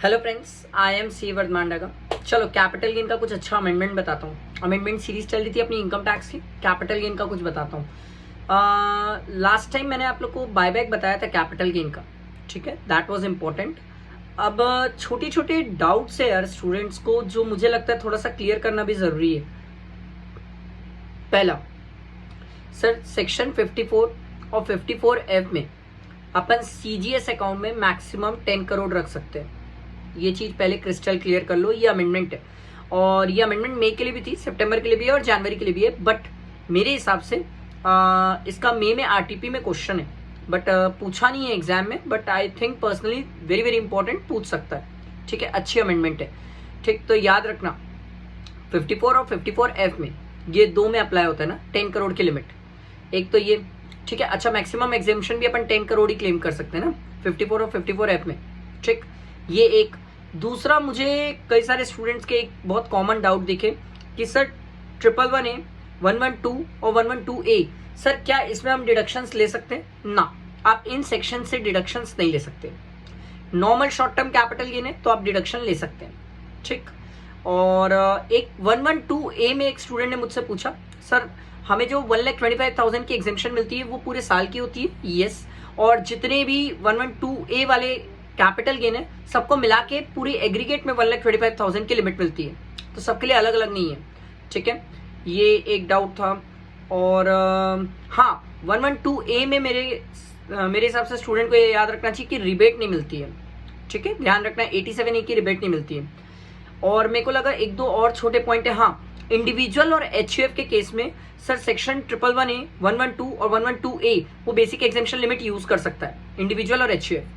Hello friends, I am C Vardhamanda. चलो capital gain का कुछ अच्छा अमेंडमेंट बताता हूँ। अमेंडमेंट सीरीज चल रही थी अपनी इनकम टैक्स की। कैपिटल गेन का कुछ बताता हूँ। लास्ट टाइम मैंने आप लोग को बायबैक बताया था कैपिटल गेन का, ठीक है, दैट वाज इम्पोर्टेंट। अब छोटे छोटे डाउट्स है यार स्टूडेंट्स को, जो मुझे लगता है थोड़ा सा क्लियर करना भी जरूरी है। पहला सर, सेक्शन 54 और 54F में अपन CGS अकाउंट में मैक्सिमम 10 करोड़ रख सकते हैं। ये चीज पहले क्रिस्टल क्लियर कर लो। ये अमेंडमेंट है और ये अमेंडमेंट मई के लिए भी थी, सितंबर के लिए भी है और जनवरी के लिए भी है। बट मेरे हिसाब से इसका मई में RTP में क्वेश्चन है, बट पूछा नहीं है एग्जाम में। But I think personally very very important, पूछ सकता है। ठीक है, अच्छी अमेंडमेंट है। ठीक, तो याद रखना 54 और 54F में ये दो में अप्लाई होता है ना 10 करोड़ की लिमिट। एक तो ये, ठीक है। अच्छा, मैक्सिमम एग्जेम्पशन भी अपन 10 करोड़ ही क्लेम कर सकते हैं ना 54 और 54F में। ठीक, ये एक। दूसरा, मुझे कई सारे स्टूडेंट्स के एक बहुत कॉमन डाउट दिखे कि सर 111A, 112 और 112A, सर क्या इसमें हम डिडक्शंस ले सकते हैं? ना, आप इन सेक्शन से डिडक्शंस नहीं ले सकते। Normal short term capital gain है तो आप डिडक्शन ले सकते हैं। ठीक, और एक 112A में एक स्टूडेंट ने मुझसे पूछा, सर हमें जो 1,25,000 की एग्जेम्पशन मिलती है वो पूरे साल की होती है? यस। और जितने भी 112A वाले कैपिटल गेन है सबको मिला के पूरी एग्रीगेट में 1,25,000 की लिमिट मिलती है, तो सबके लिए अलग अलग नहीं है। ठीक है, ये एक डाउट था। और हाँ, 112A में मेरे हिसाब से स्टूडेंट को ये याद रखना चाहिए कि रिबेट नहीं मिलती है। ठीक है, ध्यान रखना, 87A की रिबेट नहीं मिलती है। और मेरे को लगा एक दो और छोटे पॉइंट है। हाँ, इंडिविजुअल और HUF के केस में सर सेक्शन 111A, 112 और 112A वो बेसिक एग्जेम्पशन लिमिट यूज कर सकता है, इंडिविजुअल और HUF।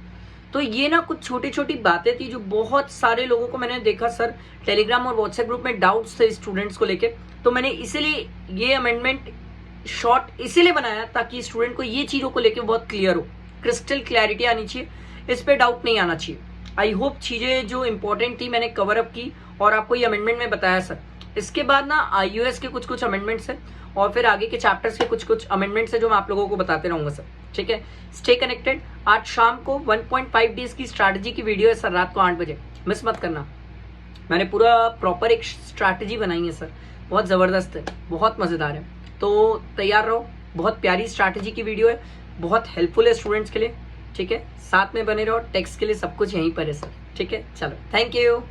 तो ये ना कुछ छोटी छोटी बातें थी जो बहुत सारे लोगों को मैंने देखा सर टेलीग्राम और व्हाट्सएप ग्रुप में डाउट्स थे स्टूडेंट्स को लेके। तो मैंने इसीलिए ये अमेंडमेंट शॉर्ट इसीलिए बनाया ताकि स्टूडेंट को ये चीजों को लेके बहुत क्लियर हो, क्रिस्टल क्लैरिटी आनी चाहिए, इस पे डाउट नहीं आना चाहिए। आई होप चीजें जो इंपॉर्टेंट थी मैंने कवर अप की और आपको ये अमेंडमेंट में बताया सर। इसके बाद ना IUS के कुछ कुछ अमेंडमेंट्स है और फिर आगे के चैप्टर्स के कुछ कुछ अमेंडमेंट्स है जो मैं आप लोगों को बताते रहूंगा सर। ठीक है, स्टे कनेक्टेड। आज शाम को 1.5 डेज की स्ट्रैटेजी की वीडियो है सर, रात को 8 बजे, मिस मत करना। मैंने पूरा प्रॉपर एक स्ट्रैटेजी बनाई है सर, बहुत जबरदस्त है, बहुत मजेदार है, तो तैयार रहो। बहुत प्यारी स्ट्रैटेजी की वीडियो है, बहुत हेल्पफुल है स्टूडेंट्स के लिए। ठीक है, साथ में बने रहो, टेक्स्ट के लिए सब कुछ यहीं पर है सर। ठीक है, चलो, थैंक यू।